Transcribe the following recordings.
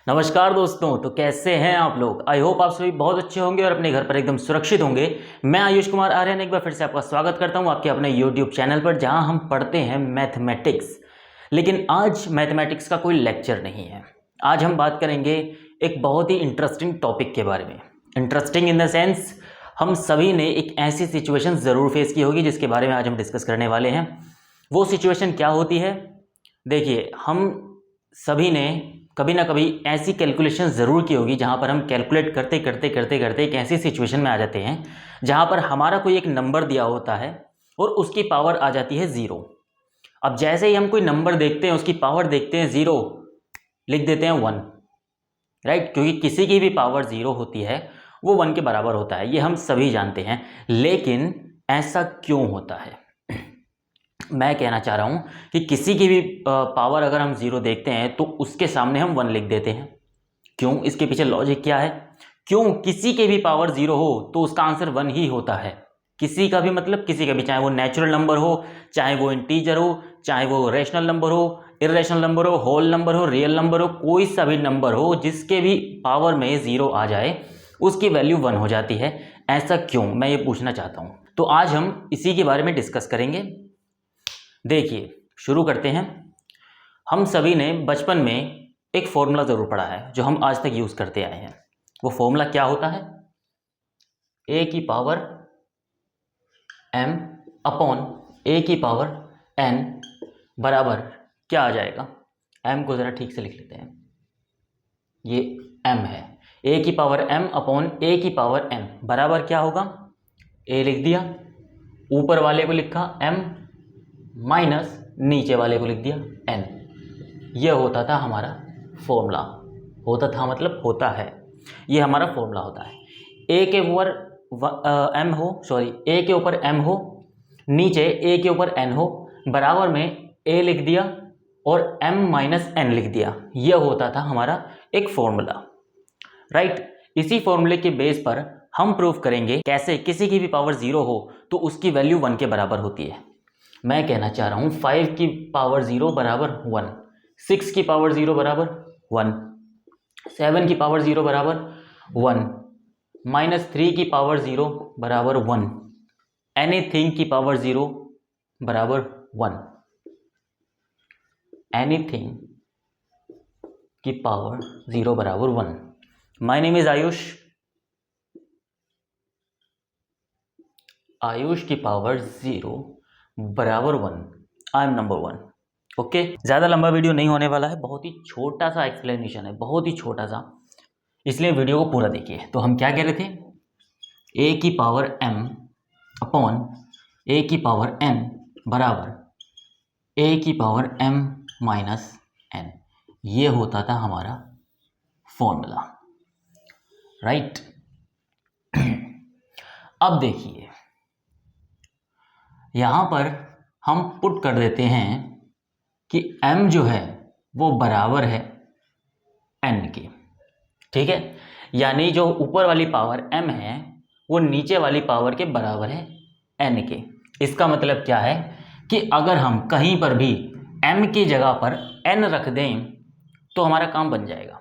नमस्कार दोस्तों। तो कैसे हैं आप लोग। आई होप आप सभी बहुत अच्छे होंगे और अपने घर पर एकदम सुरक्षित होंगे। मैं आयुष कुमार आर्यन एक बार फिर से आपका स्वागत करता हूं आपके अपने यूट्यूब चैनल पर, जहां हम पढ़ते हैं मैथमेटिक्स। लेकिन आज मैथमेटिक्स का कोई लेक्चर नहीं है। आज हम बात करेंगे एक बहुत ही इंटरेस्टिंग टॉपिक के बारे में। इंटरेस्टिंग इन द सेंस, हम सभी ने एक ऐसी सिचुएशन ज़रूर फेस की होगी जिसके बारे में आज हम डिस्कस करने वाले हैं। वो सिचुएशन क्या होती है? देखिए, हम सभी ने कभी ना कभी ऐसी कैलकुलेशन ज़रूर की होगी जहाँ पर हम कैलकुलेट करते करते करते करते एक ऐसी सिचुएशन में आ जाते हैं जहाँ पर हमारा कोई एक नंबर दिया होता है और उसकी पावर आ जाती है ज़ीरो। अब जैसे ही हम कोई नंबर देखते हैं, उसकी पावर देखते हैं ज़ीरो, लिख देते हैं वन, राइट। क्योंकि किसी की भी पावर ज़ीरो होती है वो वन के बराबर होता है, ये हम सभी जानते हैं। लेकिन ऐसा क्यों होता है? मैं कहना चाह रहा हूँ कि किसी की भी पावर अगर हम ज़ीरो देखते हैं तो उसके सामने हम वन लिख देते हैं। क्यों? इसके पीछे लॉजिक क्या है? क्यों किसी की भी पावर ज़ीरो हो तो उसका आंसर वन ही होता है। किसी का भी मतलब किसी का भी, चाहे वो नेचुरल नंबर हो, चाहे वो इंटीजर हो, चाहे वो रेशनल नंबर हो, इरेशनल नंबर हो, होल नंबर हो, रियल नंबर हो, कोई सा भी नंबर हो जिसके भी पावर में ज़ीरो आ जाए उसकी वैल्यू वन हो जाती है। ऐसा क्यों, मैं ये पूछना चाहता हूँ। तो आज हम इसी के बारे में डिस्कस करेंगे। देखिए, शुरू करते हैं। हम सभी ने बचपन में एक फॉर्मूला ज़रूर पढ़ा है जो हम आज तक यूज़ करते आए हैं। वो फॉर्मूला क्या होता है? ए की पावर m अपॉन ए की पावर n बराबर क्या आ जाएगा? m को ज़रा ठीक से लिख लेते हैं। ये m है। ए की पावर m अपॉन ए की पावर n बराबर क्या होगा? a लिख दिया, ऊपर वाले को लिखा m, माइनस नीचे वाले को लिख दिया n। यह होता था हमारा फॉर्मूला। होता था मतलब होता है, ये हमारा फॉर्मूला होता है। ए के ऊपर m हो, सॉरी ए के ऊपर m हो, नीचे ए के ऊपर n हो, बराबर में a लिख दिया और m माइनस n लिख दिया। यह होता था हमारा एक फॉर्मूला, राइट। इसी फॉर्मूले के बेस पर हम प्रूव करेंगे कैसे किसी की भी पावर ज़ीरो हो तो उसकी वैल्यू वन के बराबर होती है। मैं कहना चाह रहा हूँ 5 की पावर ज़ीरो बराबर वन, 6 की पावर ज़ीरो बराबर वन, 7 की पावर ज़ीरो बराबर वन, माइनस 3 की पावर ज़ीरो बराबर वन, एनीथिंग की पावर ज़ीरो बराबर वन, एनीथिंग की पावर ज़ीरो बराबर one. My name is Ayush. Ayush की पावर ज़ीरो बराबर one, I am number one. Okay, ज़्यादा लंबा वीडियो नहीं होने वाला है, बहुत ही छोटा सा एक्सप्लेनेशन है, बहुत ही छोटा सा, इसलिए वीडियो को पूरा देखिए। तो हम क्या कह रहे थे? ए की पावर m अपॉन ए की पावर n बराबर ए की पावर m माइनस n। ये होता था हमारा फॉर्मूला, राइट। अब देखिए, यहाँ पर हम पुट कर देते हैं कि m जो है वो बराबर है n के, ठीक है। यानी जो ऊपर वाली पावर m है वो नीचे वाली पावर के बराबर है n के। इसका मतलब क्या है कि अगर हम कहीं पर भी m की जगह पर n रख दें तो हमारा काम बन जाएगा।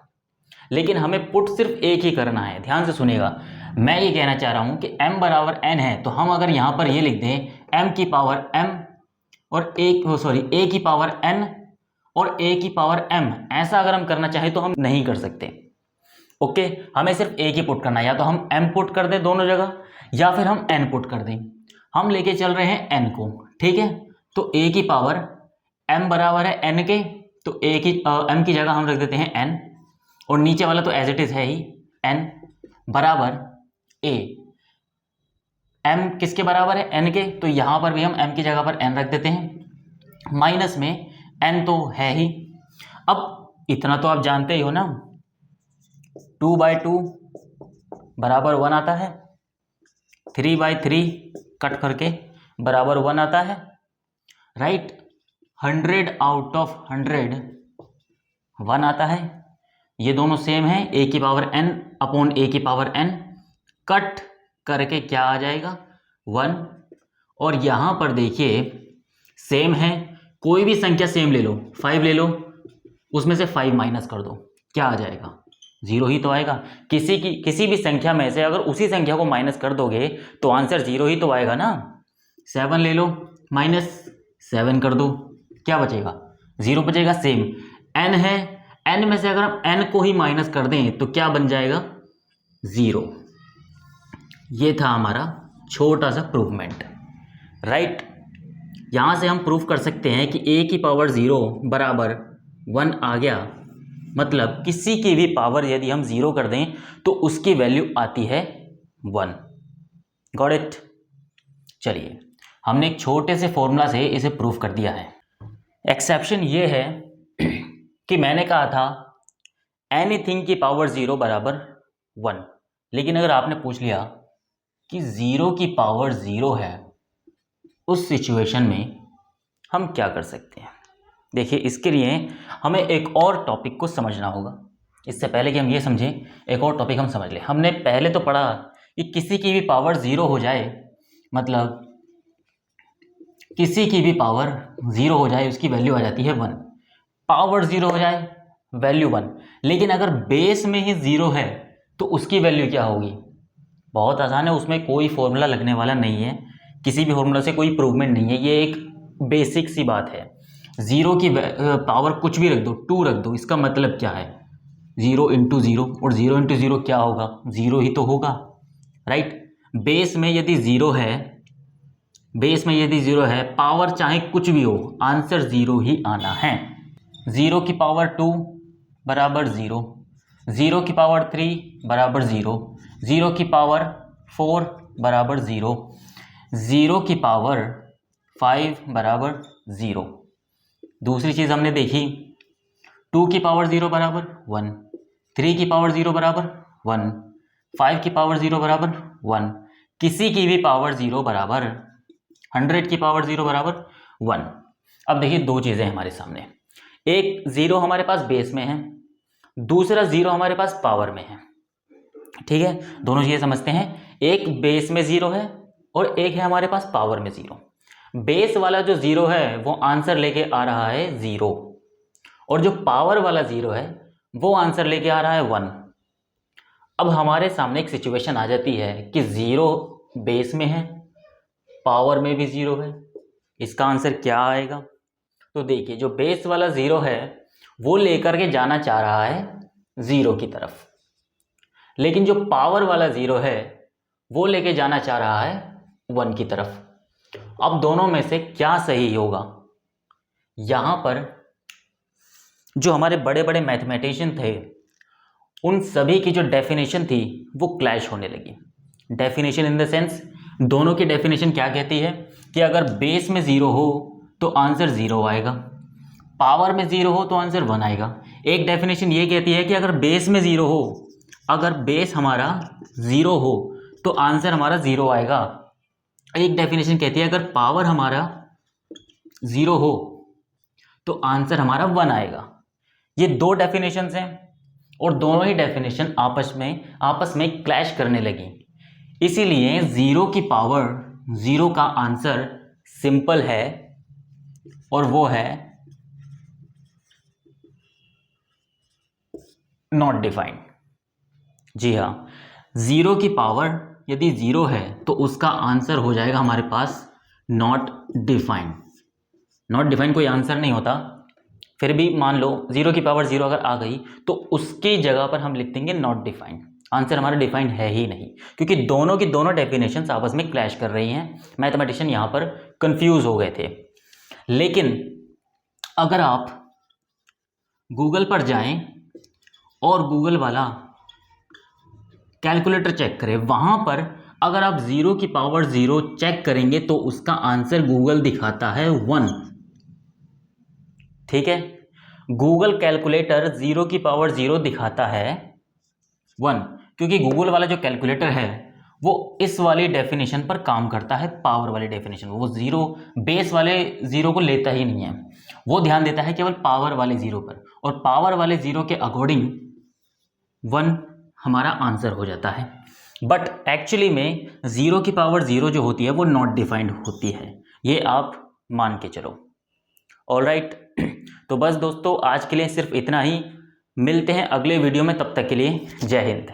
लेकिन हमें पुट सिर्फ एक ही करना है। ध्यान से सुनिएगा, मैं ये कहना चाह रहा हूँ कि m बराबर n है तो हम अगर यहाँ पर ये लिख दें m की पावर m और a की पावर n और a की पावर m, ऐसा अगर हम करना चाहें तो हम नहीं कर सकते। ओके, हमें सिर्फ एक ही पुट करना है। या तो हम m पुट कर दें दोनों जगह, या फिर हम n पुट कर दें। हम लेके चल रहे हैं n को, ठीक है। तो a की पावर m बराबर है n के, तो m की जगह हम रख देते हैं n, और नीचे वाला तो एज इट इज है ही n बराबर a। m किसके बराबर है? n के, तो यहाँ पर भी हम m की जगह पर n रख देते हैं, माइनस में n तो है ही। अब इतना तो आप जानते ही हो ना, 2/2 बराबर वन आता है, 3/3 कट करके बराबर वन आता है, राइट। 100 आउट ऑफ 100 वन आता है। ये दोनों सेम है, a की पावर n अपॉन a की पावर n, कट करके क्या आ जाएगा? वन। और यहाँ पर देखिए सेम है, कोई भी संख्या सेम ले लो, 5 ले लो, उसमें से 5 माइनस कर दो, क्या आ जाएगा, 0 ही तो आएगा। किसी भी संख्या में से अगर उसी संख्या को माइनस कर दोगे तो आंसर 0 ही तो आएगा ना। 7 ले लो, -7 कर दो, क्या बचेगा, 0 बचेगा। सेम n है, n में से अगर हम n को ही माइनस कर दें तो क्या बन जाएगा, 0। ये था हमारा छोटा सा प्रूवमेंट, राइट। यहाँ से हम प्रूव कर सकते हैं कि a की पावर 0 बराबर 1 आ गया, मतलब किसी की भी पावर यदि हम 0 कर दें तो उसकी वैल्यू आती है 1। Got it. चलिए, हमने एक छोटे से फॉर्मूला से इसे प्रूव कर दिया है। एक्सेप्शन ये है कि मैंने कहा था एनीथिंग की पावर 0 बराबर 1, लेकिन अगर आपने पूछ लिया कि 0 की पावर 0 है, उस सिचुएशन में हम क्या कर सकते हैं। देखिए, इसके लिए हमें एक और टॉपिक को समझना होगा। इससे पहले कि हम ये समझें, एक और टॉपिक हम समझ लें। हमने पहले तो पढ़ा कि किसी की भी पावर 0 हो जाए, मतलब किसी की भी पावर 0 हो जाए उसकी वैल्यू आ जाती है 1। पावर 0 हो जाए वैल्यू 1, लेकिन अगर बेस में ही 0 है तो उसकी वैल्यू क्या होगी। बहुत आसान है, उसमें कोई फॉर्मूला लगने वाला नहीं है, किसी भी फॉर्मूला से कोई प्रूवमेंट नहीं है, ये एक बेसिक सी बात है। 0 की पावर कुछ भी रख दो, 2 रख दो, इसका मतलब क्या है, 0 × 0, और 0 × 0 क्या होगा, 0 ही तो होगा, राइट। बेस में यदि 0 है, बेस में यदि 0 है, पावर चाहे कुछ भी हो, आंसर 0 ही आना है। 0 की पावर 2 बराबर 0, 0 की पावर 3 बराबर 0, 0 की पावर 4 बराबर 0, 0 की पावर 5 बराबर 0। दूसरी चीज़ हमने देखी, 2 की पावर 0 बराबर 1, 3 की पावर 0 बराबर 1, 5 की पावर 0 बराबर 1, किसी की भी पावर 0 बराबर 100 की पावर 0 बराबर 1। अब देखिए, दो चीज़ें हमारे सामने, एक 0 हमारे पास बेस में है, दूसरा 0 हमारे पास पावर में है, ठीक है। दोनों चीज़ें समझते हैं, एक बेस में 0 है और एक है हमारे पास पावर में 0। बेस वाला जो 0 है वो आंसर लेके आ रहा है 0, और जो पावर वाला 0 है वो आंसर लेके आ रहा है 1। अब हमारे सामने एक सिचुएशन आ जाती है कि 0 बेस में है, पावर में भी 0 है, इसका आंसर क्या आएगा। तो देखिए, जो बेस वाला 0 है वो लेकर के जाना चाह रहा है 0 की तरफ, लेकिन जो पावर वाला 0 है वो लेके जाना चाह रहा है 1 की तरफ। अब दोनों में से क्या सही होगा। यहाँ पर जो हमारे बड़े बड़े मैथमेटिशियन थे, उन सभी की जो डेफिनेशन थी वो क्लैश होने लगी। डेफिनेशन इन द सेंस, दोनों की डेफिनेशन क्या कहती है कि अगर बेस में 0 हो तो आंसर 0 आएगा, पावर में 0 हो तो आंसर 1 आएगा। एक डेफिनेशन ये कहती है कि अगर बेस में 0 हो, अगर बेस हमारा 0 हो तो आंसर हमारा 0 आएगा। एक डेफिनेशन कहती है अगर पावर हमारा 0 हो तो आंसर हमारा 1 आएगा। ये दो डेफिनेशंस हैं और दोनों ही डेफिनेशन आपस में क्लैश करने लगी। इसीलिए 0 की पावर 0 का आंसर सिंपल है और वो है नॉट डिफाइंड। जी हाँ, 0 की पावर यदि 0 है तो उसका आंसर हो जाएगा हमारे पास नॉट डिफाइंड। नॉट डिफाइंड कोई आंसर नहीं होता, फिर भी मान लो 0 की पावर 0 अगर आ गई तो उसकी जगह पर हम लिख देंगे नॉट डिफाइंड। आंसर हमारा डिफाइंड है ही नहीं, क्योंकि दोनों की दोनों डेफिनेशंस आपस में क्लैश कर रही हैं। मैथमेटिशियन यहाँ पर कंफ्यूज हो गए थे। लेकिन अगर आप गूगल पर जाएं और गूगल वाला कैलकुलेटर चेक करें, वहाँ पर अगर आप 0 की पावर 0 चेक करेंगे तो उसका आंसर गूगल दिखाता है 1। ठीक है, गूगल कैलकुलेटर 0 की पावर 0 दिखाता है 1, क्योंकि गूगल वाला जो कैलकुलेटर है वो इस वाली डेफिनेशन पर काम करता है, पावर वाली डेफिनेशन। वो 0 बेस वाले 0 को लेता ही नहीं है, वो ध्यान देता है केवल पावर वाले 0 पर, और पावर वाले 0 के अकॉर्डिंग 1 हमारा आंसर हो जाता है। बट एक्चुअली में 0 की पावर 0 जो होती है वो नॉट डिफाइंड होती है, ये आप मान के चलो। ऑलराइट, तो बस दोस्तों आज के लिए सिर्फ इतना ही। मिलते हैं अगले वीडियो में, तब तक के लिए जय हिंद।